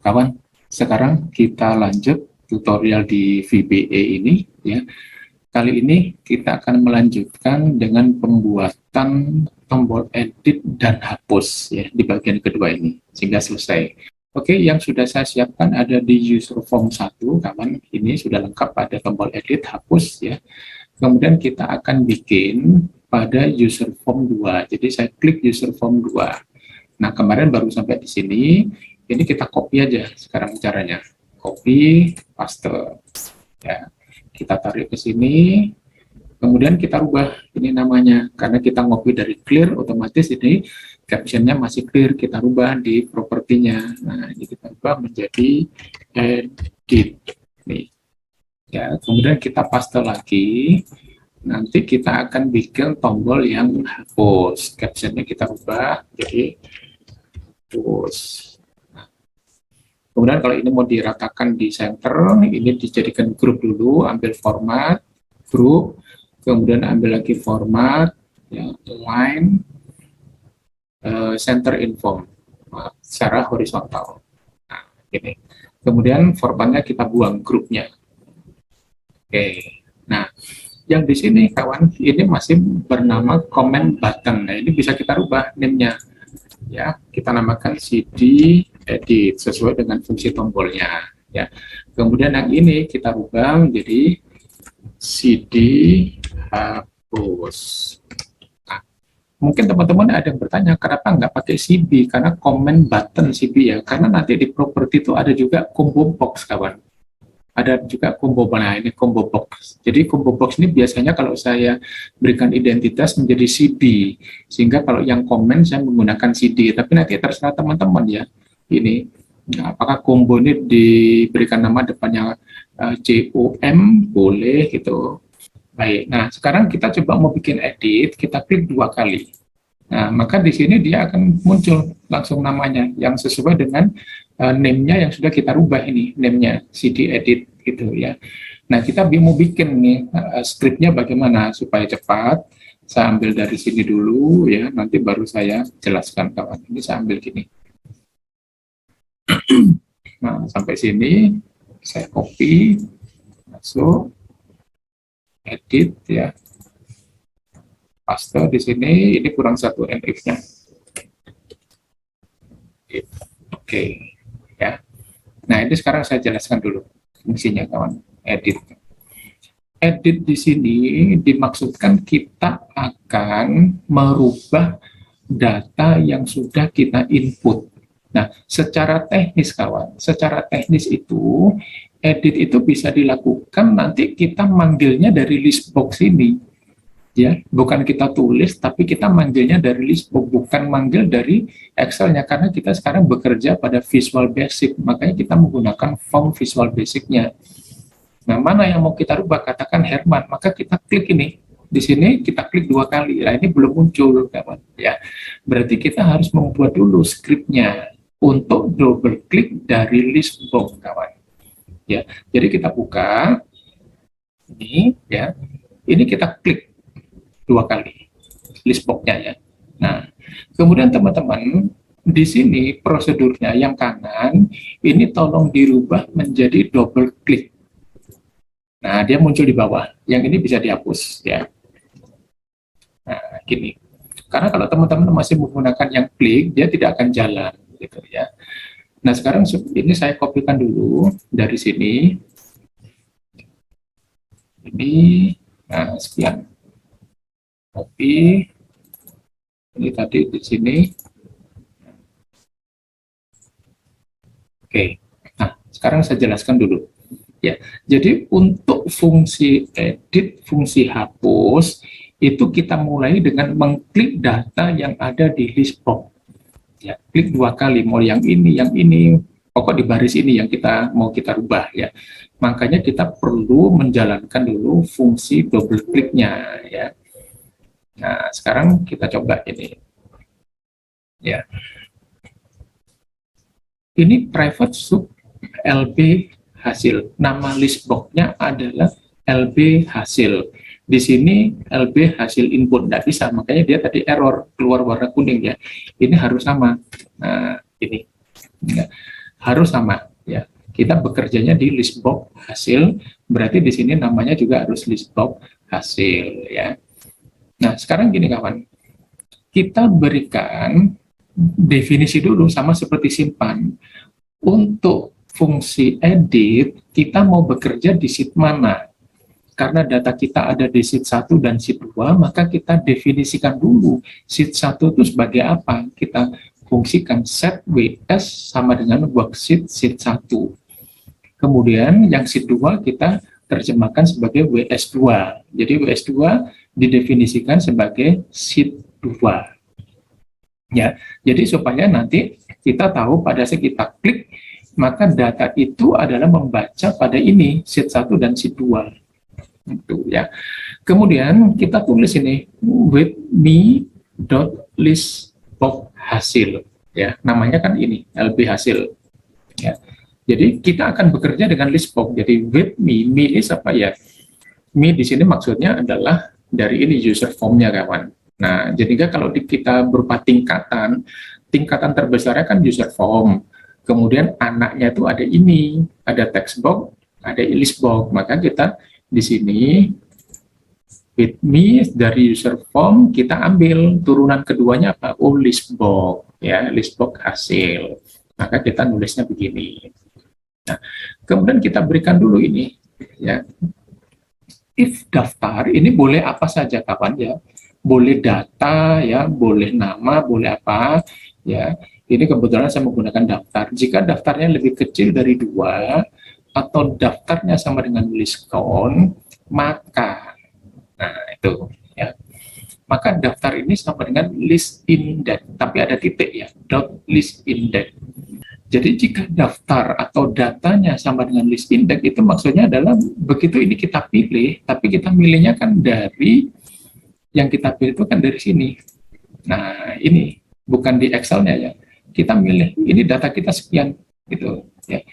Kawan, sekarang kita lanjut tutorial di VBA ini ya. Kali ini kita akan melanjutkan dengan pembuatan tombol edit dan hapus ya di bagian kedua ini sehingga selesai. Oke, yang sudah saya siapkan ada di user form 1, kawan. Ini sudah lengkap, ada tombol edit, hapus ya. Kemudian kita akan bikin pada user form 2. Jadi saya klik user form 2. Nah, kemarin baru sampai di sini. Ini kita copy aja sekarang caranya. Copy, paste. Ya, kita tarik ke sini. Kemudian kita rubah ini namanya. Karena kita copy dari clear, otomatis ini captionnya masih clear. Kita rubah di propertinya. Nah, ini kita rubah menjadi edit. Nih. Ya, kemudian kita paste lagi. Nanti kita akan bikin tombol yang hapus. Captionnya kita rubah jadi hapus. Kemudian kalau ini mau diratakan di center, ini dijadikan grup dulu, ambil format, grup, kemudian ambil lagi format, ya, line, center inform, secara horizontal. Nah, ini. Kemudian formatnya kita buang grupnya. Oke, nah, yang di sini kawan, ini masih bernama comment button. Nah, ini bisa kita rubah name-nya. Ya, kita namakan CD edit sesuai dengan fungsi tombolnya ya. Kemudian yang ini kita rubah menjadi CD hapus. Nah, mungkin teman-teman ada yang bertanya kenapa nggak pakai CB, karena comment button CB ya, karena nanti di properti itu ada juga combo box kawan. Ada juga combo, nah ini combo box. Jadi combo box ini biasanya kalau saya berikan identitas menjadi CD, sehingga kalau yang komen saya menggunakan CD, tapi nanti terserah teman-teman ya. Ini, nah, apakah combo ini diberikan nama depannya COM, boleh gitu. Baik, nah sekarang kita coba mau bikin edit, kita klik 2 kali. Nah, maka di sini dia akan muncul langsung namanya yang sesuai dengan name-nya yang sudah kita rubah ini, name-nya CD edit gitu ya. Nah, kita mau bikin nih skripnya bagaimana supaya cepat. Saya ambil dari sini dulu ya, nanti baru saya jelaskan kawan. Ini saya ambil gini. Nah, sampai sini saya copy, masuk, edit ya. Paste di sini, ini kurang satu NF-nya. Oke, ya. Nah, ini sekarang saya jelaskan dulu fungsinya kawan. Edit. Edit di sini dimaksudkan kita akan merubah data yang sudah kita input. Nah, secara teknis kawan, secara teknis itu edit itu bisa dilakukan nanti kita manggilnya dari list box ini. Ya, bukan kita tulis, tapi kita manggilnya dari list box, bukan manggil dari Excel-nya, karena kita sekarang bekerja pada Visual Basic, makanya kita menggunakan form Visual Basic-nya. Nah, mana yang mau kita rubah? Katakan Herman, maka kita klik ini. Di sini kita klik 2 kali. Nah, ini belum muncul, kawan. Ya, berarti kita harus membuat dulu skripnya untuk double klik dari list box, kawan. Ya, jadi kita buka ini, ya. Ini kita klik 2 kali list box-nya ya. Nah, kemudian teman-teman di sini prosedurnya yang kanan ini tolong dirubah menjadi double klik. Nah, dia muncul di bawah. Yang ini bisa dihapus ya. Nah, gini. Karena kalau teman-teman masih menggunakan yang klik, dia tidak akan jalan gitu ya. Nah, sekarang ini saya kopikan dulu dari sini. Ini nah sekian. Copy ini tadi di sini. Oke, nah sekarang saya jelaskan dulu ya. Jadi untuk fungsi edit, fungsi hapus itu kita mulai dengan mengklik data yang ada di list box. Ya, klik 2 kali, mau yang ini, pokok di baris ini yang kita mau kita rubah ya. Makanya kita perlu menjalankan dulu fungsi double kliknya ya. Nah, sekarang kita coba ini. Ya. Ini private sub LB hasil. Nama list box-nya adalah LB hasil. Di sini LB hasil input, tidak bisa, makanya dia tadi error, keluar warna kuning ya. Ini harus sama. Nah, ini. Ya. harus sama ya. Kita bekerjanya di list box hasil, berarti di sini namanya juga harus list box hasil ya. Nah, sekarang gini kawan, kita berikan definisi dulu sama seperti simpan. Untuk fungsi edit, kita mau bekerja di sheet mana? Karena data kita ada di sheet 1 dan sheet 2, maka kita definisikan dulu sheet 1 itu sebagai apa. Kita fungsikan set WS sama dengan worksheet sheet 1. Kemudian yang sheet 2 kita terjemahkan sebagai WS2. Jadi WS2 didefinisikan sebagai sheet 2. Ya, jadi supaya nanti kita tahu pada saat kita klik, maka data itu adalah membaca pada ini sheet 1 dan sheet 2. Itu ya. Kemudian kita tulis ini with me.listbox hasil ya. Namanya kan ini LB hasil. Ya. Jadi kita akan bekerja dengan listbox. Jadi with me is apa ya? Me di sini maksudnya adalah dari ini user form-nya kawan. Nah, jadi kalau kita berupa tingkatan terbesarnya kan user form. Kemudian anaknya itu ada ini, ada text box, ada list box. Maka kita di sini with me dari user form kita ambil turunan keduanya apa? Oh, list box ya, list box hasil. Maka kita nulisnya begini. Nah, kemudian kita berikan dulu ini ya. If daftar ini boleh apa saja kawan ya. Boleh data ya, boleh nama, boleh apa ya. Ini kebetulan saya menggunakan daftar. Jika daftarnya lebih kecil dari 2 atau daftarnya sama dengan list count, maka nah itu ya. Maka daftar ini sama dengan list index, tapi ada titik ya, dot list index. Jadi jika daftar atau datanya sama dengan list index itu maksudnya adalah begitu ini kita pilih, tapi kita milihnya kan dari yang kita pilih itu kan dari sini. Nah, ini bukan di Excel-nya ya. Kita milih ini data kita sekian gitu ya.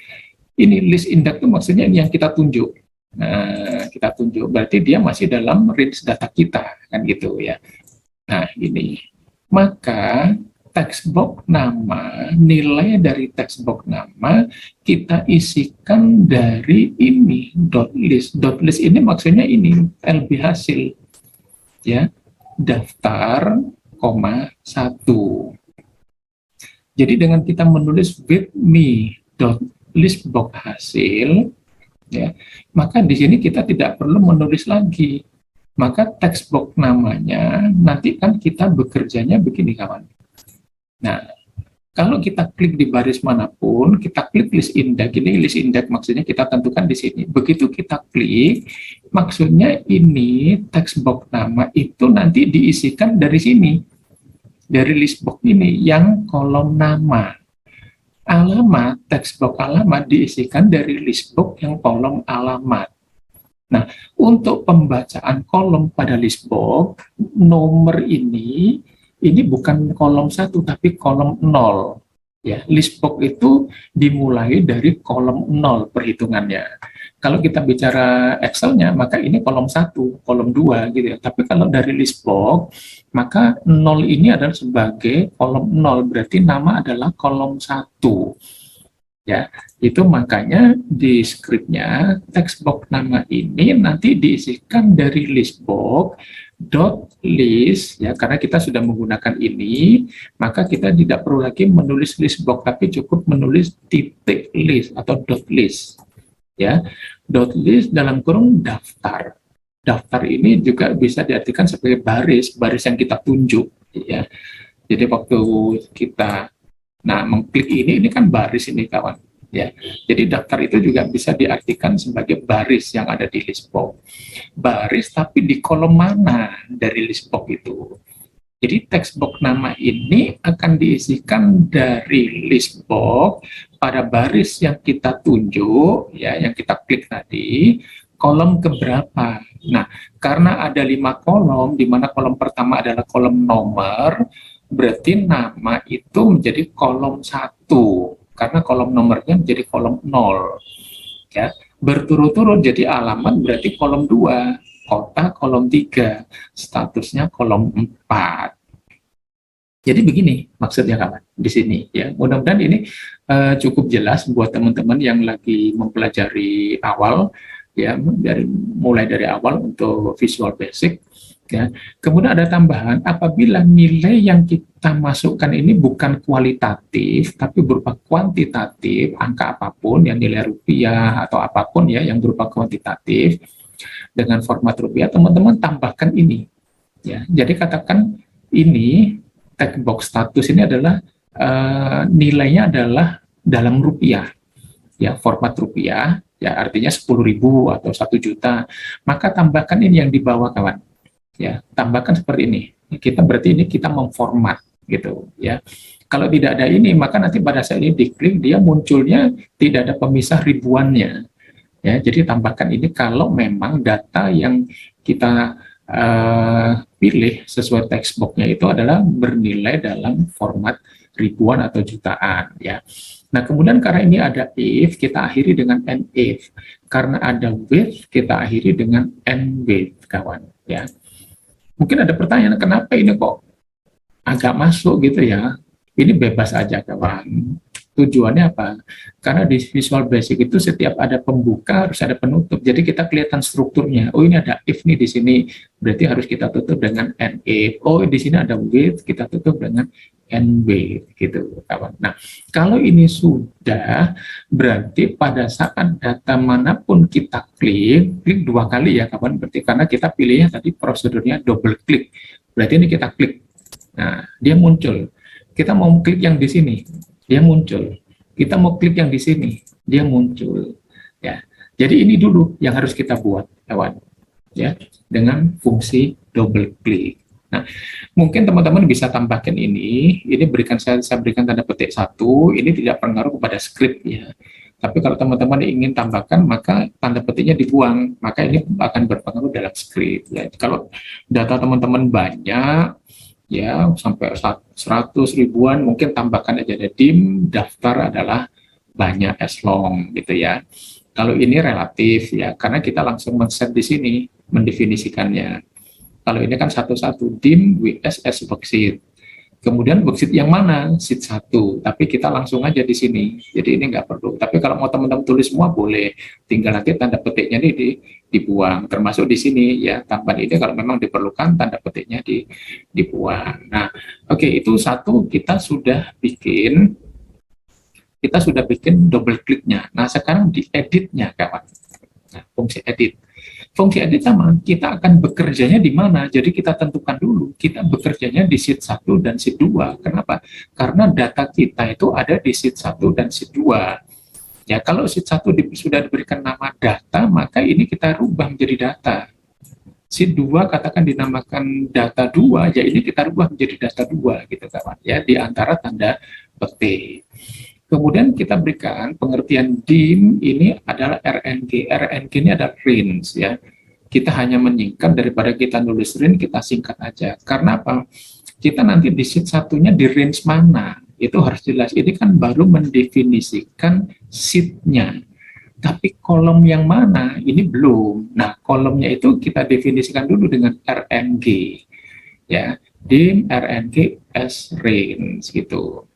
Ini list index itu maksudnya ini yang kita tunjuk. Nah, kita tunjuk berarti dia masih dalam range data kita kan gitu ya. Nah, ini. Maka text box nama, nilai dari text box nama kita isikan dari ini dot list. Dot list ini maksudnya ini LB hasil ya, daftar, 1. Jadi dengan kita menulis with me dot listbox hasil ya, maka di sini kita tidak perlu menulis lagi. Maka text box namanya nanti kan kita bekerjanya begini kawan. Nah, kalau kita klik di baris manapun, kita klik list index, ini list index maksudnya kita tentukan di sini. Begitu kita klik, maksudnya ini text box nama itu nanti diisikan dari sini. Dari list box ini yang kolom nama. Alamat, text box alamat diisikan dari list box yang kolom alamat. Nah, untuk pembacaan kolom pada list box, nomor ini bukan kolom 1 tapi kolom 0. Ya, list box itu dimulai dari kolom 0 perhitungannya. Kalau kita bicara Excel-nya, maka ini kolom 1, kolom 2 gitu ya. Tapi kalau dari list box, maka 0 ini adalah sebagai kolom 0, berarti nama adalah kolom 1. Ya, itu makanya di scriptnya text box nama ini nanti diisikan dari list box dot list ya, karena kita sudah menggunakan ini, maka kita tidak perlu lagi menulis list box tapi cukup menulis titik list atau dot list ya. Dot list dalam kurung daftar. Daftar ini juga bisa diartikan sebagai baris yang kita tunjuk ya. Jadi waktu kita mengklik ini kan baris ini kawan ya. Jadi daftar itu juga bisa diartikan sebagai baris yang ada di list box. Baris tapi di kolom mana dari list box itu. Jadi text box nama ini akan diisikan dari list box pada baris yang kita tunjuk ya, yang kita klik tadi, kolom keberapa. Nah, karena ada 5 kolom, di mana kolom pertama adalah kolom nomor, berarti nama itu menjadi kolom 1, karena kolom nomornya menjadi kolom 0. Ya, berturut-turut jadi alamat berarti kolom 2, kota kolom 3, statusnya kolom 4. Jadi begini maksudnya kawan di sini ya. Mudah-mudahan ini cukup jelas buat teman-teman yang lagi mempelajari awal ya, mulai dari awal untuk Visual Basic ya. Kemudian ada tambahan, apabila nilai yang kita masukkan ini bukan kualitatif tapi berupa kuantitatif, angka apapun yang nilai rupiah atau apapun ya yang berupa kuantitatif dengan format rupiah, teman-teman tambahkan ini ya. Jadi katakan ini tag box status ini adalah nilainya adalah dalam rupiah ya, format rupiah ya, artinya 10.000 atau 1 juta, maka tambahkan ini yang di bawah kawan ya, tambahkan seperti ini. Kita berarti ini kita memformat gitu ya. Kalau tidak ada ini, maka nanti pada saat ini diklik dia munculnya tidak ada pemisah ribuannya ya. Jadi tambahkan ini kalau memang data yang kita pilih sesuai text box-nya itu adalah bernilai dalam format ribuan atau jutaan ya. Nah, kemudian karena ini ada if, kita akhiri dengan and if. Karena ada with, kita akhiri dengan and with, kawan ya. Mungkin ada pertanyaan, kenapa ini kok agak masuk gitu ya? Ini bebas aja kawan. Tujuannya apa? Karena di Visual Basic itu setiap ada pembuka harus ada penutup. Jadi kita kelihatan strukturnya. Oh, ini ada if nih di sini, berarti harus kita tutup dengan and if. Oh, di sini ada with, kita tutup dengan and with gitu kawan. Nah, kalau ini sudah, berarti pada saat data manapun kita klik 2 kali ya kawan, berarti karena kita pilihnya tadi prosedurnya double klik. Berarti ini kita klik. Nah, dia muncul. Kita mau klik yang di sini, dia muncul. Kita mau klik yang di sini, dia muncul. Ya, jadi ini dulu yang harus kita buat, kawan. Ya, dengan fungsi double klik. Nah, mungkin teman-teman bisa tambahkan ini. Ini berikan saya berikan tanda petik 1. Ini tidak berpengaruh kepada script ya. Tapi kalau teman-teman ingin tambahkan, maka tanda petiknya dibuang. Maka ini akan berpengaruh dalam script. Ya. Kalau data teman-teman banyak, ya sampai 100 ribuan, mungkin tambahkan aja ada dim, daftar adalah banyak as long gitu ya. Kalau ini relatif ya, karena kita langsung men-set di sini, mendefinisikannya. Kalau ini kan satu-satu, dim, WS, S worksheet. Kemudian worksheet yang mana? Sheet 1, tapi kita langsung aja di sini. Jadi ini nggak perlu. Tapi kalau mau teman-teman tulis semua boleh. Tinggal nanti tanda petiknya ini dibuang. Termasuk di sini ya, tambahan ini kalau memang diperlukan tanda petiknya dibuang. Nah, oke, itu satu kita sudah bikin double kliknya. Nah, sekarang di editnya kawan. Nah, fungsi edit. Fungsi edit sama, kita akan bekerjanya di mana? Jadi kita tentukan dulu, kita bekerjanya di sheet 1 dan sheet 2. Kenapa? Karena data kita itu ada di sheet 1 dan sheet 2. Ya, kalau sheet 1 sudah diberikan nama data, maka ini kita rubah menjadi data. Sheet 2 katakan dinamakan data 2, ya ini kita rubah menjadi data 2 gitu kawan. Ya, di antara tanda petik. Kemudian kita berikan pengertian dim ini adalah RNG. RNG ini adalah range ya. Kita hanya menyingkat daripada kita nulis range, kita singkat aja. Karena apa? Kita nanti di sheet satunya di range mana? Itu harus jelas. Ini kan baru mendefinisikan sheet-nya. Tapi kolom yang mana? Ini belum. Nah, kolomnya itu kita definisikan dulu dengan RNG. Ya, dim RNG as range gitu.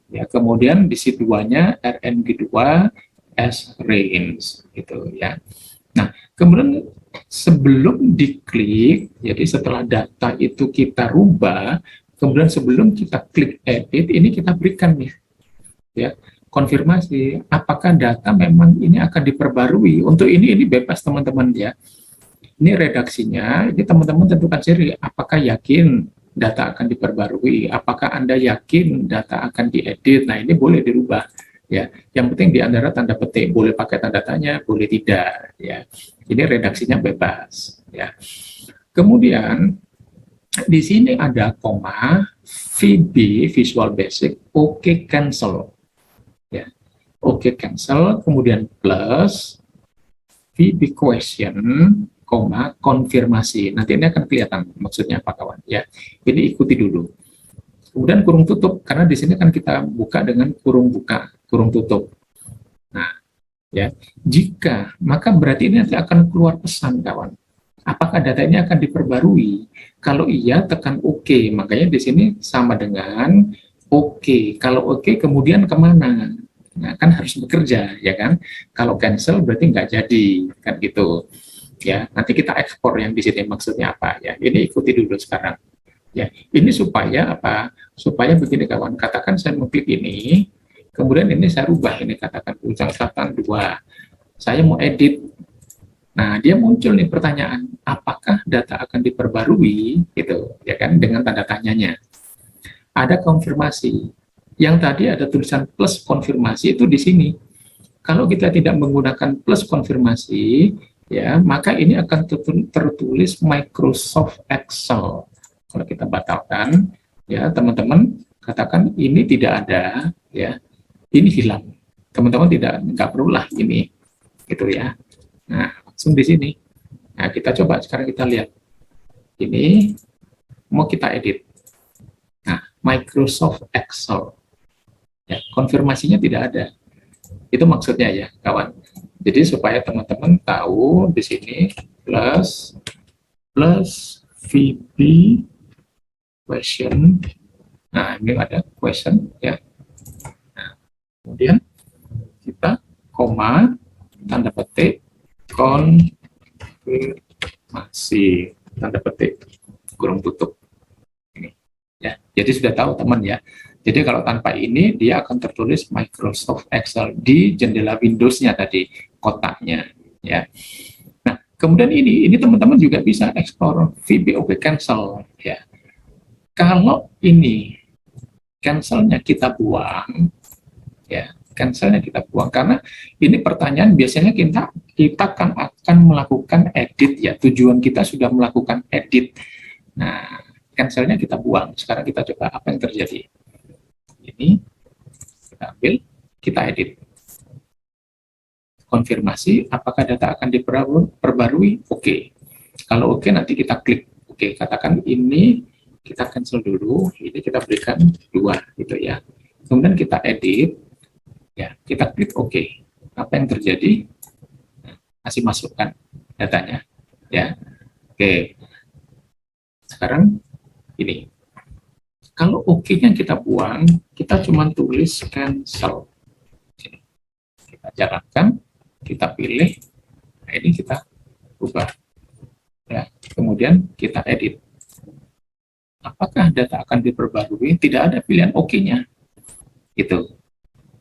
Ya, kemudian di sheet 2-nya RNG2 as range gitu ya. Nah, kemudian sebelum diklik, jadi setelah data itu kita rubah, kemudian sebelum kita klik edit, ini kita berikan nih ya, konfirmasi apakah data memang ini akan diperbarui. Untuk ini bebas teman-teman ya. Ini redaksinya, ini teman-teman tentukan sendiri apakah yakin data akan diperbarui, apakah Anda yakin data akan diedit. Nah, ini boleh dirubah ya. Yang penting di antara tanda petik, boleh pakai tanda tanya, boleh tidak ya. Ini redaksinya bebas ya. Kemudian di sini ada koma, VB Visual Basic, OK cancel ya. OK cancel, kemudian plus VB question, koma, konfirmasi. Nanti ini akan kelihatan maksudnya apa kawan ya. Ini ikuti dulu. Kemudian kurung tutup, karena di sini kan kita buka dengan kurung buka, kurung tutup. Nah, ya, jika, maka berarti ini nanti akan keluar pesan kawan. Apakah data ini akan diperbarui? Kalau iya, tekan OK. Makanya di sini sama dengan OK. Kalau OK, kemudian kemana? Nah, kan harus bekerja, ya kan? Kalau cancel berarti nggak jadi, kan gitu. Ya, nanti kita ekspor yang di sini maksudnya apa ya? Ini ikuti dulu sekarang. Ya, ini supaya apa? Supaya begini kawan. Katakan saya mengklik ini, kemudian ini saya rubah ini katakan catatan 2. Saya mau edit. Nah, dia muncul nih pertanyaan, apakah data akan diperbarui gitu, ya kan, dengan tanda tanyanya. Ada konfirmasi. Yang tadi ada tulisan plus konfirmasi itu di sini. Kalau kita tidak menggunakan plus konfirmasi, ya, maka ini akan tertulis Microsoft Excel. Kalau kita batalkan, ya, teman-teman katakan ini tidak ada, ya, ini hilang. Teman-teman nggak perlulah ini, gitu ya. Nah, langsung di sini. Nah, kita coba sekarang kita lihat. Ini mau kita edit. Nah, Microsoft Excel. Ya, konfirmasinya tidak ada. Itu maksudnya ya, kawan. Jadi supaya teman-teman tahu di sini plus VB question. Nah, ini ada question ya. Nah, kemudian kita koma tanda petik konfirmasi tanda petik kurung tutup ini ya. Jadi sudah tahu teman ya. Jadi kalau tanpa ini dia akan tertulis Microsoft Excel di jendela Windows-nya tadi kotaknya ya. Nah, kemudian ini teman-teman juga bisa explore VBOK cancel ya. Kalau ini cancelnya kita buang ya, cancelnya kita buang karena ini pertanyaan biasanya kita akan melakukan edit ya, tujuan kita sudah melakukan edit. Nah, cancelnya kita buang. Sekarang kita coba apa yang terjadi. Ini kita ambil, kita edit. Konfirmasi apakah data akan diperbarui? Oke. Kalau oke, nanti kita klik. Oke, katakan ini kita cancel dulu, ini kita berikan 2 gitu ya. Kemudian kita edit, ya, kita klik oke. Apa yang terjadi? Masih masukkan datanya, ya. Oke. Sekarang ini. Kalau oke-nya kita buang, kita cuma tulis cancel. Kita jalankan, kita pilih, nah ini kita ubah. Ya, kemudian kita edit. Apakah data akan diperbarui? Tidak ada pilihan oke-nya. Gitu.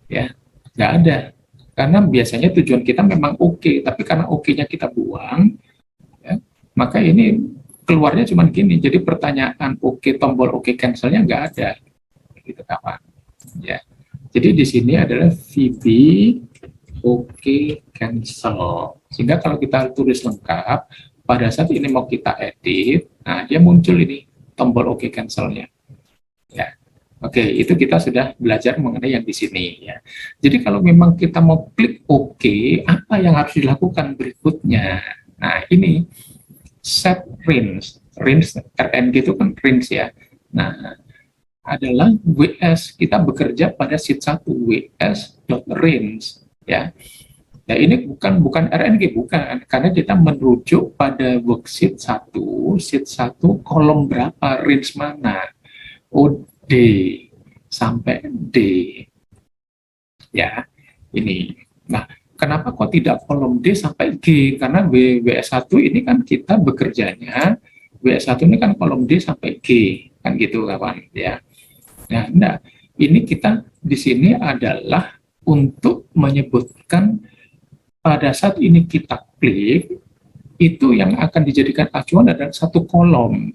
Ya, nggak ada. Karena biasanya tujuan kita memang oke, tapi karena oke-nya kita buang, ya, maka ini keluarnya cuma gini. Jadi pertanyaan oke, tombol oke cancelnya nggak ada, gitu kawan. Ya, jadi di sini adalah VB oke cancel. Sehingga kalau kita tulis lengkap, pada saat ini mau kita edit, nah dia muncul ini tombol oke cancelnya. Ya. Oke, itu kita sudah belajar mengenai yang di sini ya. Jadi kalau memang kita mau klik oke, apa yang harus dilakukan berikutnya? Nah, ini set range RNG itu kan range ya. Nah, adalah WS kita bekerja pada sheet 1 WS.range ya. Ya ini bukan RNG, bukan, karena kita merujuk pada worksheet 1, sheet 1 kolom berapa, range mana, OD sampai D ya. Ini. Nah, kenapa kok tidak kolom D sampai G? Karena WS1 ini kan kita bekerjanya, WS1 ini kan kolom D sampai G, kan gitu kawan ya. Nah, enggak. Ini kita di sini adalah untuk menyebutkan pada saat ini kita klik, itu yang akan dijadikan acuan adalah satu kolom.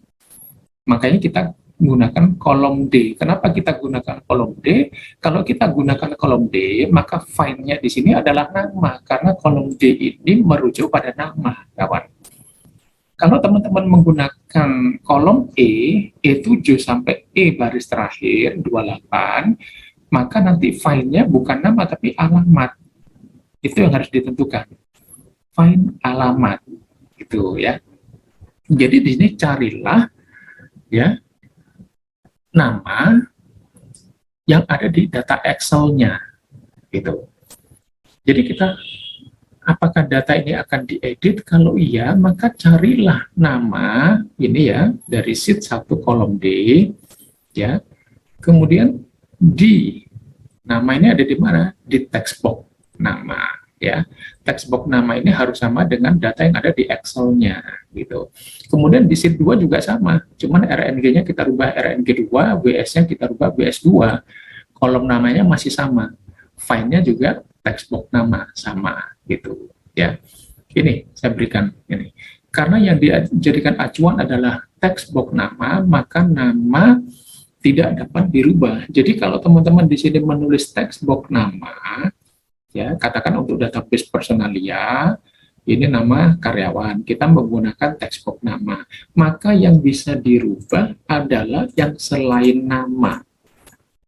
Makanya kita gunakan kolom D. Kenapa kita gunakan kolom D? Kalau kita gunakan kolom D, maka find-nya di sini adalah nama, karena kolom D ini merujuk pada nama, kawan. Kalau teman-teman menggunakan kolom E7 sampai E baris terakhir, 28, maka nanti find-nya bukan nama, tapi alamat. Itu yang harus ditentukan. Find alamat, gitu ya. Jadi di sini carilah ya nama yang ada di data Excel-nya, gitu. Jadi kita apakah data ini akan diedit? Kalau iya, maka carilah nama ini ya dari sheet 1 kolom D ya. Kemudian di nama ini ada di mana? Di text box nama ya. Text box nama ini harus sama dengan data yang ada di Excel-nya gitu. Kemudian di sheet 2 juga sama, cuman RNG-nya kita rubah RNG 2, WS-nya kita rubah WS 2. Kolom namanya masih sama. File-nya juga text box nama sama gitu ya. Ini saya berikan ini. Karena yang dijadikan acuan adalah text box nama, maka nama tidak dapat dirubah. Jadi kalau teman-teman di sini menulis text box nama, ya katakan untuk database personalia, ini nama karyawan, kita menggunakan text box nama, maka yang bisa dirubah adalah yang selain nama.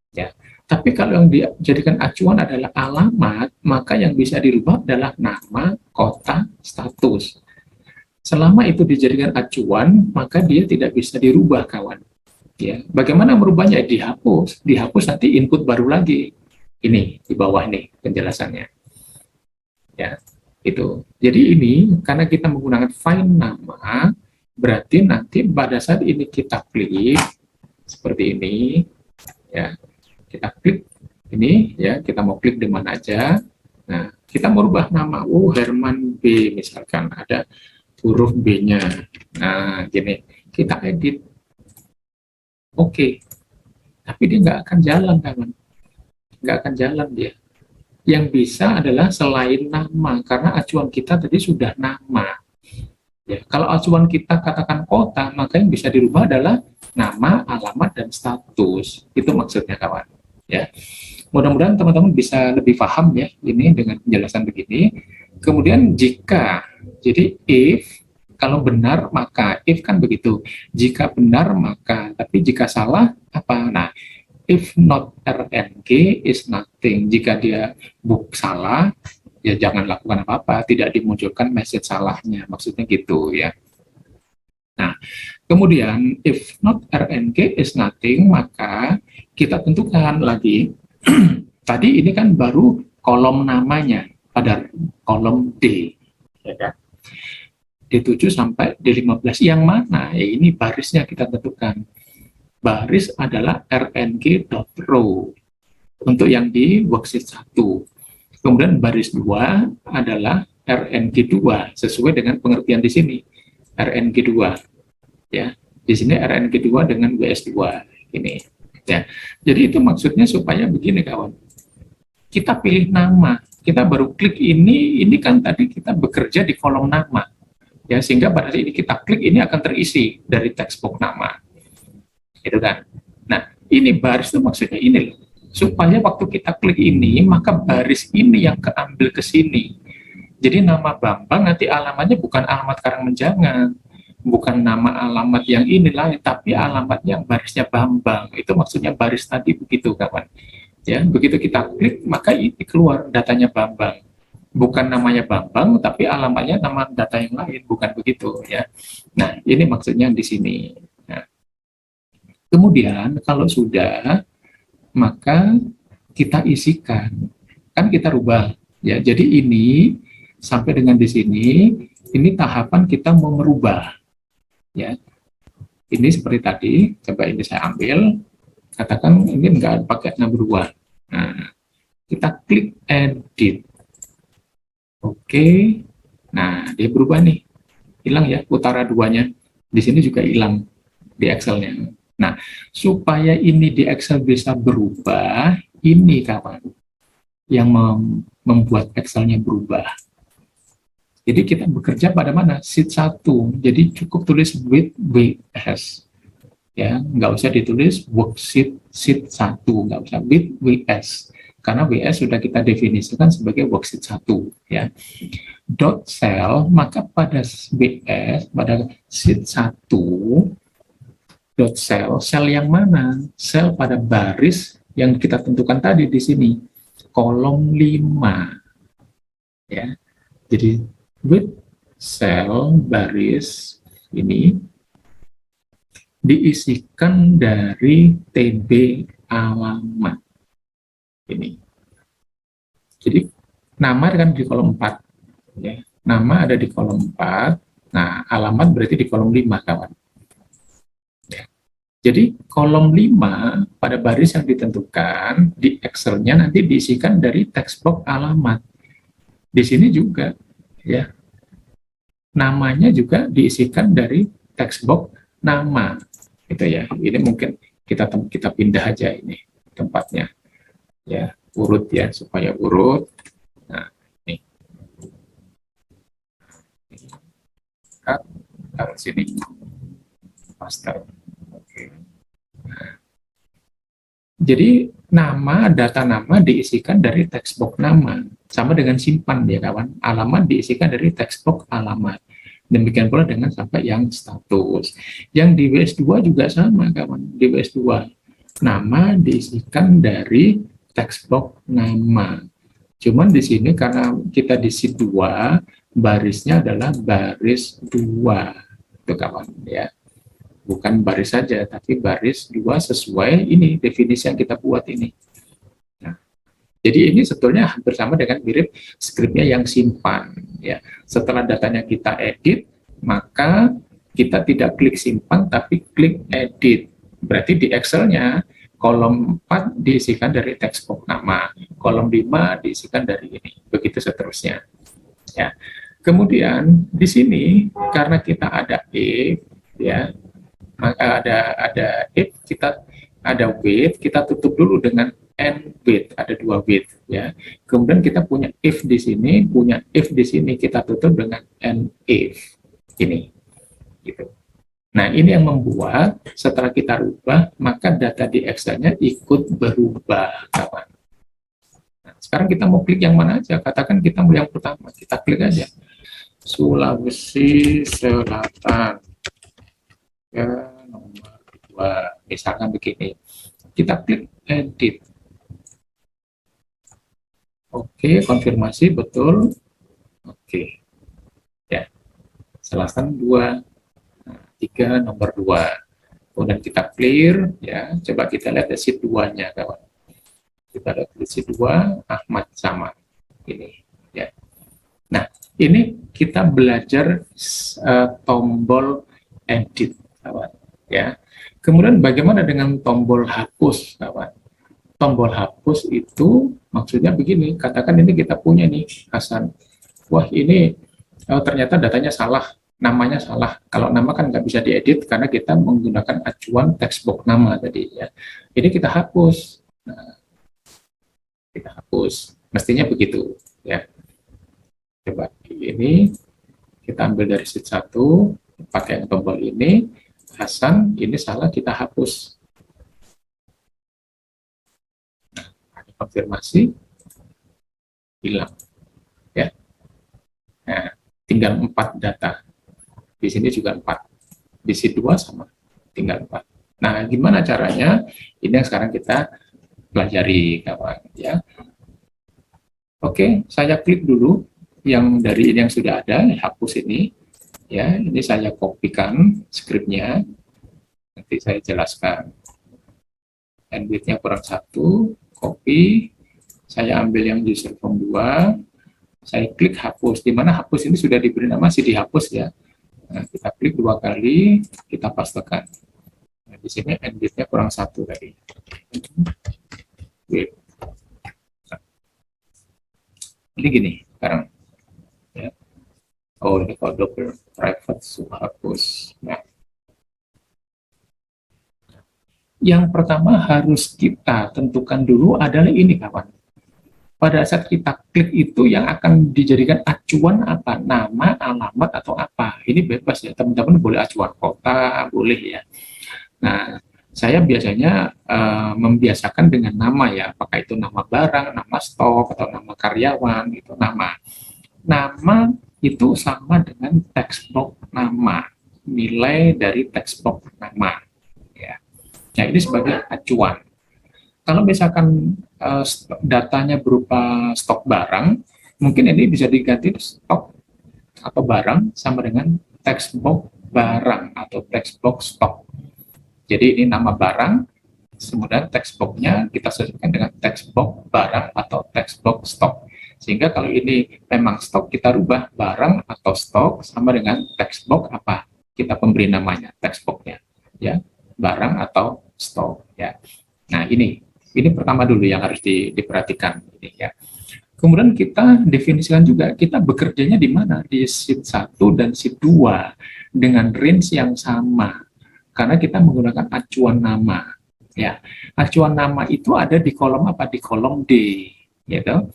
Ya. Tapi kalau yang dijadikan acuan adalah alamat, maka yang bisa dirubah adalah nama, kota, status. Selama itu dijadikan acuan, maka dia tidak bisa dirubah, kawan. Ya, bagaimana merubahnya? Dihapus nanti input baru lagi. Ini di bawah nih penjelasannya. Ya, itu. Jadi ini karena kita menggunakan find nama, berarti nanti pada saat ini kita klik seperti ini, ya, kita klik ini, ya, kita mau klik di mana aja. Nah, kita merubah nama. Herman B misalkan ada huruf B-nya. Nah, gini, kita edit. Oke, tapi dia nggak akan jalan, kawan. Nggak akan jalan dia. Yang bisa adalah selain nama, karena acuan kita tadi sudah nama. Ya, kalau acuan kita katakan kota, maka yang bisa dirubah adalah nama, alamat, dan status. Itu maksudnya, kawan. Ya, mudah-mudahan teman-teman bisa lebih paham ya ini dengan penjelasan begini. Kemudian jika, jadi if kalau benar maka, if kan begitu. Jika benar maka, tapi jika salah apa? Nah, if not RNG is nothing. Jika dia salah, ya jangan lakukan apa-apa, tidak dimunculkan message salahnya. Maksudnya gitu ya. Nah, kemudian if not RNG is nothing, maka kita tentukan lagi. Tadi ini kan baru kolom namanya pada kolom D. Ya kan? D7 sampai D15 yang mana? Ya ini barisnya kita tentukan. Baris adalah rng.row untuk yang di worksheet 1. Kemudian baris 2 adalah rng2 sesuai dengan pengertian di sini. rng2 ya. Di sini rng2 dengan ws2 ini ya. Jadi itu maksudnya supaya begini, kawan. Kita pilih nama, kita baru klik ini kan tadi kita bekerja di kolom nama. Ya, sehingga pada saat ini kita klik ini akan terisi dari text box nama, gitu kan. Nah, ini baris itu maksudnya ini loh, supaya waktu kita klik ini maka baris ini yang keambil ke sini. Jadi nama Bambang nanti alamatnya bukan alamat Karangmenjangan, bukan nama alamat yang ini lain, tapi alamatnya yang barisnya Bambang. Itu maksudnya baris tadi begitu, kawan. Ya, begitu kita klik maka ini keluar datanya Bambang. Bukan namanya Bambang, tapi alamatnya nama data yang lain, bukan begitu ya. Nah, ini maksudnya di sini. Nah, kemudian kalau sudah, maka kita isikan, kan kita rubah ya. Jadi ini sampai dengan di sini, ini tahapan kita mau merubah ya. Ini seperti tadi, coba ini saya ambil, katakan ini enggak pakai nomor 2. Nah, kita klik edit. Oke, nah dia berubah nih, hilang ya utara 2-nya. Di sini juga hilang di Excel-nya. Nah, supaya ini di Excel bisa berubah, ini kawan yang membuat Excel-nya berubah. Jadi kita bekerja pada mana? Sheet 1. Jadi cukup tulis with WS. Ya, nggak usah ditulis worksheet sheet 1, nggak usah with WS. Karena WS sudah kita definisikan sebagai worksheet 1 ya. Dot cell, maka pada WS pada sheet 1 dot cell yang mana? Sel pada baris yang kita tentukan tadi di sini, kolom 5 ya. Jadi with cell baris ini diisikan dari TB alamat ini. Jadi nama kan di kolom 4. Ya. Nama ada di kolom 4. Nah, alamat berarti di kolom 5, kawan. Ya. Jadi, kolom 5 pada baris yang ditentukan di Excel-nya nanti diisikan dari text box alamat. Di sini juga, ya. Namanya juga diisikan dari text box nama. Gitu ya. Ini mungkin kita pindah aja ini tempatnya. Ya, urut ya, supaya urut. Nah, ini. Taruh sini. Master. Oke. Jadi data nama diisikan dari text box nama, sama dengan simpan ya kawan. Alamat diisikan dari text box alamat. Demikian pula dengan sampai yang status. Yang di WS2 juga sama kawan. Di WS2 nama diisikan dari text box nama. Cuman di sini karena kita di sheet 2, barisnya adalah baris 2. Itu kawan ya. Bukan baris saja, tapi baris 2 sesuai ini definisi yang kita buat ini. Nah, jadi ini sebetulnya hampir sama dengan mirip skripnya yang simpan. Ya, setelah datanya kita edit, maka kita tidak klik simpan, tapi klik edit. Berarti di Excel-nya kolom 4 diisikan dari text box nama, kolom 5 diisikan dari ini, begitu seterusnya. Ya. Kemudian di sini karena kita ada if, ya, maka ada if, kita ada wait, kita tutup dulu dengan and wait, ada 2 wait ya. Kemudian kita punya if di sini, punya if di sini, kita tutup dengan and if. Ini gitu. Nah, ini yang membuat setelah kita rubah, maka data di Excel-nya ikut berubah, kawan. Nah, sekarang kita mau klik yang mana aja? Katakan kita mau yang pertama, kita klik aja. Sulawesi Selatan. Ya, nomor 2, misalkan begini. Kita klik edit. Oke, konfirmasi betul. Oke. Ya. Selatan 2. Nah, 3 nomor 2. Kemudian kita clear ya. Coba kita lihat di sheet 2-nya, kawan. Kita lihat di sheet 2, Ahmad sama. Ini ya. Nah, ini kita belajar tombol edit, kawan ya. Kemudian bagaimana dengan tombol hapus, kawan? Tombol hapus itu maksudnya begini, katakan ini kita punya nih Hasan. Wah, ini ternyata datanya salah, namanya salah. Kalau nama kan nggak bisa diedit karena kita menggunakan acuan text box nama tadi ya. Ini kita hapus. Nah, kita hapus. Mestinya begitu ya. Coba ini kita ambil dari sheet 1, pakai tombol ini, Hasan, ini salah, kita hapus. Nah, ada konfirmasi, hilang. Ya. Nah, tinggal 4 data. Di sini juga 4. Di sheet 2 sama, tinggal 4. Nah, gimana caranya? Ini yang sekarang kita pelajari, kawan. Ya. Oke, saya klik dulu yang dari ini yang sudah ada, hapus ini. Ya, ini saya kopikan skripnya. Nanti saya jelaskan. Bandwidth-nya kurang 1, copy. Saya ambil yang user form 2, saya klik hapus. Di mana hapus ini sudah diberi nama masih dihapus ya. Nah, kita klik 2 kali, kita pastekan. Nah, di sini bandwidth-nya kurang 1 tadi. Ini gini sekarang. Ya. Oh, ini kalau double private hapus. Nah, yang pertama harus kita tentukan dulu adalah ini, kawan. Pada saat kita klik itu yang akan dijadikan acuan apa? Nama, alamat, atau apa? Ini bebas ya, teman-teman boleh acuan kota, boleh ya. Nah, saya biasanya membiasakan dengan nama ya, apakah itu nama barang, nama stok, atau nama karyawan, itu nama. Nama itu sama dengan text box nama, nilai dari text box nama. Ya. Nah, ini sebagai acuan. Kalau misalkan datanya berupa stok barang, mungkin ini bisa diganti stok atau barang sama dengan text box barang atau text box stok. Jadi ini nama barang, kemudian text box-nya kita sesuaikan dengan text box barang atau text box stok. Sehingga kalau ini memang stok, kita rubah barang atau stok sama dengan text box apa? Kita pemberi namanya text box-nya, ya, barang atau stok, ya. Nah, ini pertama dulu yang harus diperhatikan ini, ya. Kemudian kita definisikan juga kita bekerjanya di mana, di sheet 1 dan sheet 2 dengan range yang sama. Karena kita menggunakan acuan nama, ya. Acuan nama itu ada di kolom apa? Di kolom D, gitu.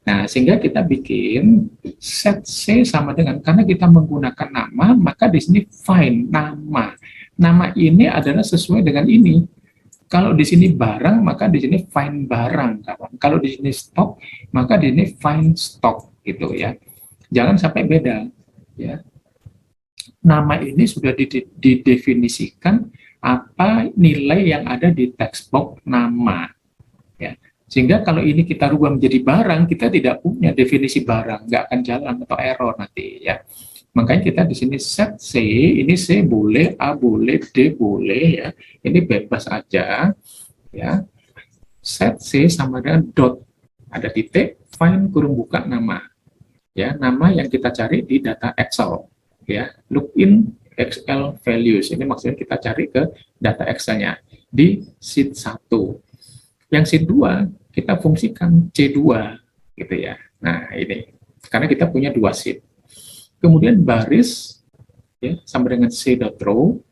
Nah, sehingga kita bikin set C sama dengan, karena kita menggunakan nama, maka di sini find nama. Nama ini adalah sesuai dengan ini. Kalau di sini barang, maka di sini find barang, kawan. Kalau di sini stok, maka di sini find stok, gitu ya. Jangan sampai beda, ya. Nama ini sudah didefinisikan apa nilai yang ada di text box nama, ya. Sehingga kalau ini kita rubah menjadi barang, kita tidak punya definisi barang, nggak akan jalan atau error nanti, ya. Makanya kita di sini set C, ini C boleh, A boleh, D boleh, ya. Ini bebas aja, ya. Set C sama dengan dot, ada titik, find kurung buka nama, ya. Nama yang kita cari di data Excel, ya. Look in Excel values, ini maksudnya kita cari ke data Excel-nya di sheet 1. Yang sheet 2 kita fungsikan C2, gitu ya. Nah, ini karena kita punya 2 sheet. Kemudian baris, ya, sama dengan c.row,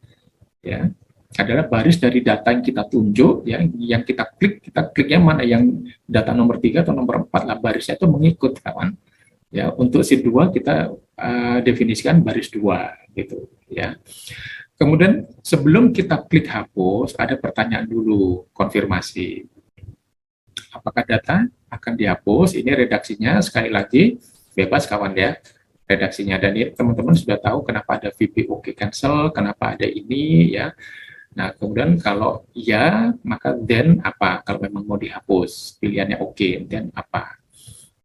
ya, adalah baris dari data yang kita tunjuk, ya, yang kita kliknya mana, yang data nomor 3 atau nomor 4 lah, barisnya itu mengikut, kawan. Ya, untuk sheet 2 kita definisikan baris 2, gitu, ya. Kemudian sebelum kita klik hapus, ada pertanyaan dulu, konfirmasi. Apakah data akan dihapus? Ini redaksinya, sekali lagi, bebas, kawan, ya. Redaksinya, dan teman-teman sudah tahu kenapa ada VP OK cancel, kenapa ada ini, ya. Nah, kemudian kalau ya, maka then apa? Kalau memang mau dihapus, pilihannya OK, then apa?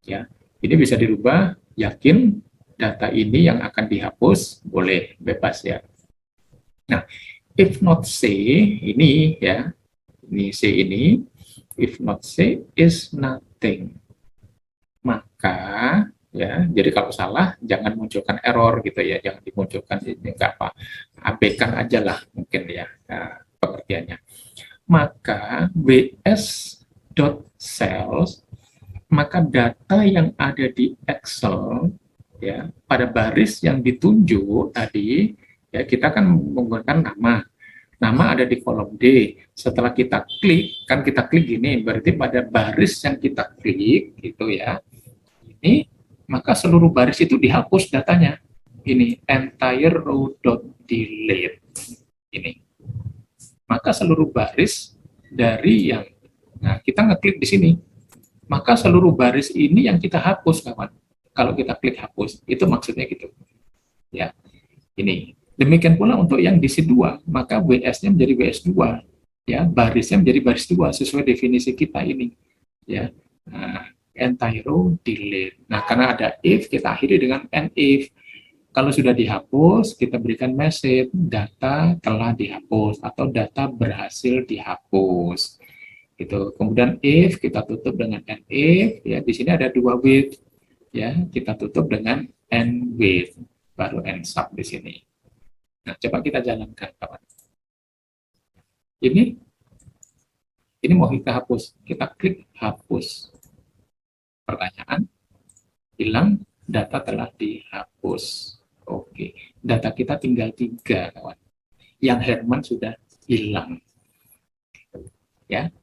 Ya, ini bisa dirubah, yakin data ini yang akan dihapus, boleh, bebas, ya. Nah, if not say, ini, ya, ini C ini, if not say is nothing. Maka, ya, jadi kalau salah jangan munculkan error, gitu ya, jangan dimunculkan ini, enggak apa, abaikan aja lah mungkin, ya, pengertiannya. Maka ws.cells, maka data yang ada di Excel, ya, pada baris yang ditunjuk tadi, ya, kita kan menggunakan nama. Nama ada di kolom D. Setelah kita klik, kan kita klik gini, berarti pada baris yang kita klik, gitu ya, ini, maka seluruh baris itu dihapus datanya. Ini entire row.delete. Ini. Maka seluruh baris dari yang, nah, kita ngeklik di sini, maka seluruh baris ini yang kita hapus, kawan. Kalau kita klik hapus, itu maksudnya gitu. Ya. Ini. Demikian pula untuk yang di sheet 2, maka WS-nya menjadi WS2, ya, barisnya menjadi baris 2 sesuai definisi kita ini, ya. Nah, entire row delete. Nah, karena ada if, kita akhiri dengan and if. Kalau sudah dihapus, kita berikan message data telah dihapus atau data berhasil dihapus. Gitu. Kemudian if kita tutup dengan and if, ya, di sini ada 2 with, ya, kita tutup dengan and with, baru and sub di sini. Nah, coba kita jalankan, kawan. Ini mau kita hapus, kita klik hapus. Pertanyaan, hilang, data telah dihapus. Oke, data kita tinggal 3, kawan. Yang Herman sudah hilang. Ya.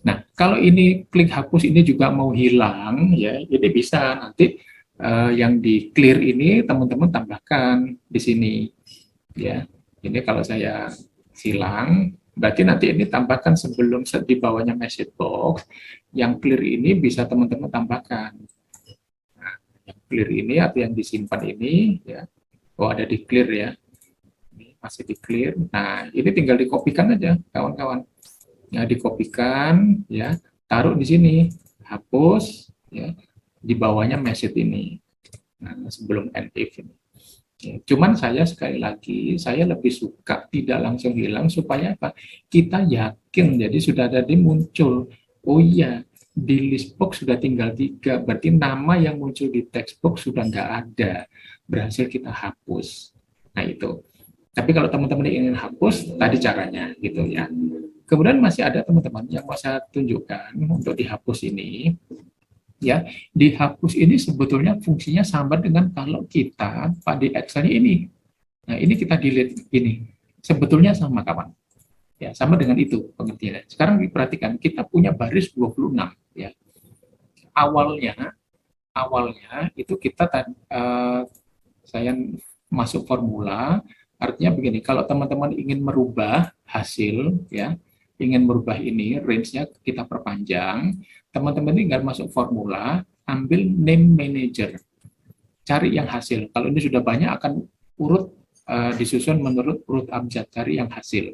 Nah, kalau ini klik hapus ini juga mau hilang, ya, jadi bisa nanti yang di clear ini teman-teman tambahkan di sini. Ya, ini kalau saya silang, berarti nanti ini tambahkan sebelum di bawahnya message box, yang clear ini bisa teman-teman tambahkan. Nah, yang clear ini atau yang disimpan ini, ya, oh ada di clear, ya, ini masih di clear. Nah, ini tinggal dikopikan aja, kawan-kawan. Ya, dikopikan, ya, taruh di sini, hapus, ya, di bawahnya message ini. Nah, sebelum end if ini. Ya, cuman saya sekali lagi, saya lebih suka tidak langsung hilang supaya apa? Kita yakin, jadi sudah ada muncul. Oh iya, di list box sudah tinggal 3, berarti nama yang muncul di text box sudah nggak ada, berhasil kita hapus. Nah itu. Tapi kalau teman-teman ingin hapus, tadi caranya gitu ya. Kemudian masih ada teman-teman yang mau saya tunjukkan untuk dihapus ini. Ya, dihapus ini sebetulnya fungsinya sama dengan kalau kita pada Excel ini. Nah, ini kita delete ini. Sebetulnya sama kawan. Ya, sama dengan itu pengertiannya. Sekarang diperhatikan, kita punya baris 26 ya. Awalnya itu kita saya masuk formula, artinya begini, kalau teman-teman ingin merubah hasil ya, ingin merubah ini range-nya kita perpanjang, teman-teman tinggal masuk formula, ambil name manager, cari yang hasil. Kalau ini sudah banyak akan urut disusun menurut urut abjad, cari yang hasil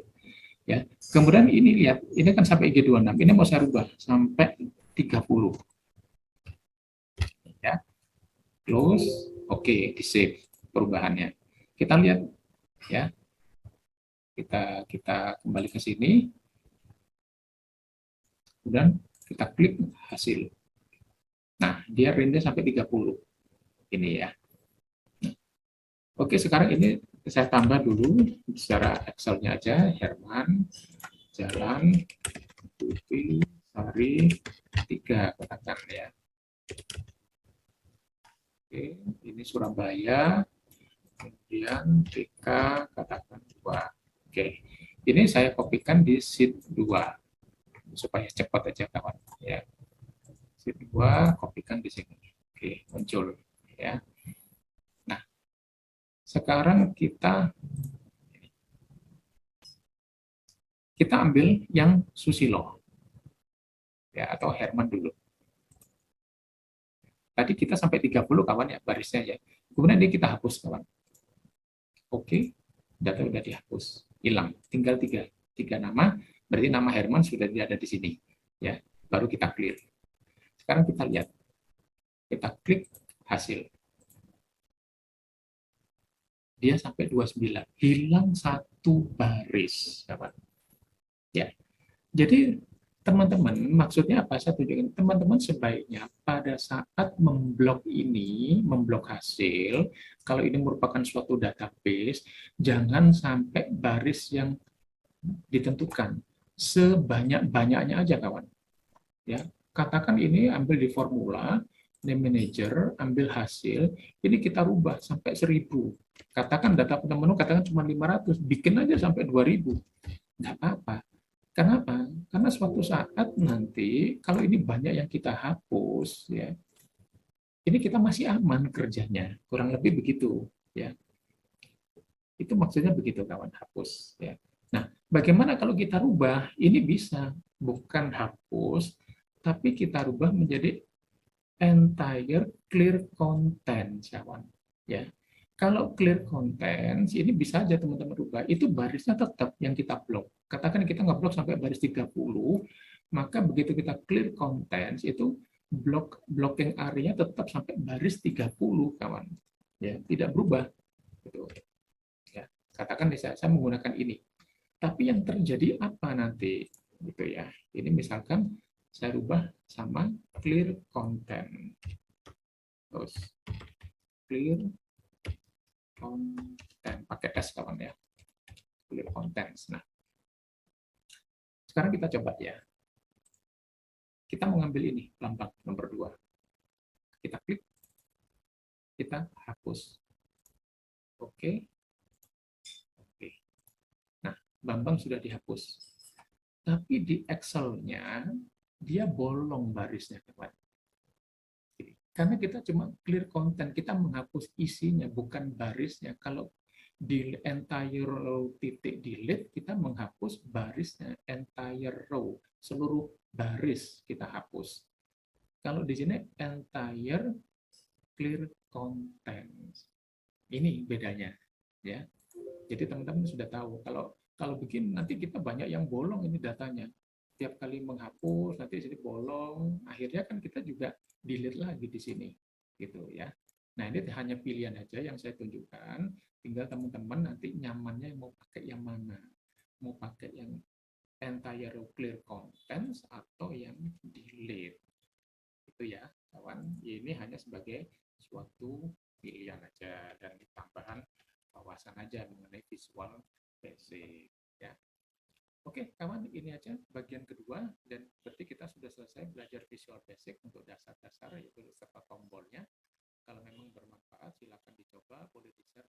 ya. Kemudian ini lihat, ini kan sampai IG26, ini mau saya rubah sampai 30 ya. Close, oke, di save perubahannya. Kita lihat ya. Kita kembali ke sini, kemudian kita klik hasil. Nah, dia range sampai 30 ini ya. Oke, sekarang ini saya tambah dulu secara Excel-nya aja, Herman, Jalan, Tuti, Sari, 3 katakan ya. Oke, ini Surabaya, kemudian TK katakan 2. Oke, ini saya kopikan di sheet 2 supaya cepat aja kawan ya. Sheet 2 kopikan di sini. Oke, muncul ya. Nah, sekarang kita ambil yang Susilo ya, atau Herman dulu. Tadi kita sampai 30 kawan ya barisnya ya. Kemudian ini kita hapus kawan. Oke, data sudah dihapus, hilang. Tinggal tiga nama, berarti nama Herman sudah tidak ada di sini. Ya, baru kita clear. Sekarang kita lihat. Kita klik hasil. Dia sampai 29. Hilang satu baris, kawan. Ya. Jadi teman-teman, maksudnya apa? Saya tunjukin teman-teman sebaiknya pada saat memblok ini, memblok hasil, kalau ini merupakan suatu database, jangan sampai baris yang ditentukan sebanyak-banyaknya aja kawan. Ya, katakan ini ambil di formula, name manager, ambil hasil, ini kita rubah sampai 1000. Katakan data penemuan katakan cuma 500, bikin aja sampai 2000. Nggak apa-apa. Kenapa? Karena suatu saat nanti kalau ini banyak yang kita hapus ya, ini kita masih aman kerjanya. Kurang lebih begitu ya. Itu maksudnya begitu kawan, hapus ya. Nah, bagaimana kalau kita rubah? Ini bisa bukan hapus, tapi kita rubah menjadi entire clear content kawan ya. Kalau clear content ini bisa aja teman-teman rubah, itu barisnya tetap yang kita blok. Katakan kita nggak blok sampai baris 30, maka begitu kita clear content itu blocking area tetap sampai baris 30 kawan ya, tidak berubah gitu ya. Katakan saya menggunakan ini, tapi yang terjadi apa nanti gitu ya. Ini misalkan saya rubah sama clear content, terus clear content pakai S kawan ya, clear contents. Nah, sekarang kita coba ya, kita mau ngambil ini lambang nomor 2, kita klik, kita hapus. Oke. Oke. Nah, Bambang sudah dihapus, tapi di Excel-nya dia bolong barisnya kawan. Karena kita cuma clear content, kita menghapus isinya, bukan barisnya. Kalau di entire row titik delete, kita menghapus barisnya, entire row, seluruh baris kita hapus. Kalau di sini entire clear content. Ini bedanya, ya. Jadi teman-teman sudah tahu kalau begini nanti kita banyak yang bolong ini datanya. Tiap kali menghapus nanti sini bolong, akhirnya kan kita juga delete lagi di sini gitu ya. Nah, ini hanya pilihan aja yang saya tunjukkan, tinggal teman-teman nanti nyamannya mau pakai yang mana. Mau pakai yang entire clear contents atau yang delete. itu ya kawan, ini hanya sebagai suatu pilihan aja dan tambahan wawasan aja mengenai visual basic ya. Oke kawan, ini aja bagian kedua dan berarti kita sudah selesai belajar visual basic untuk dasar-dasar yaitu serta tombolnya. Kalau memang bermanfaat silakan dicoba, boleh di share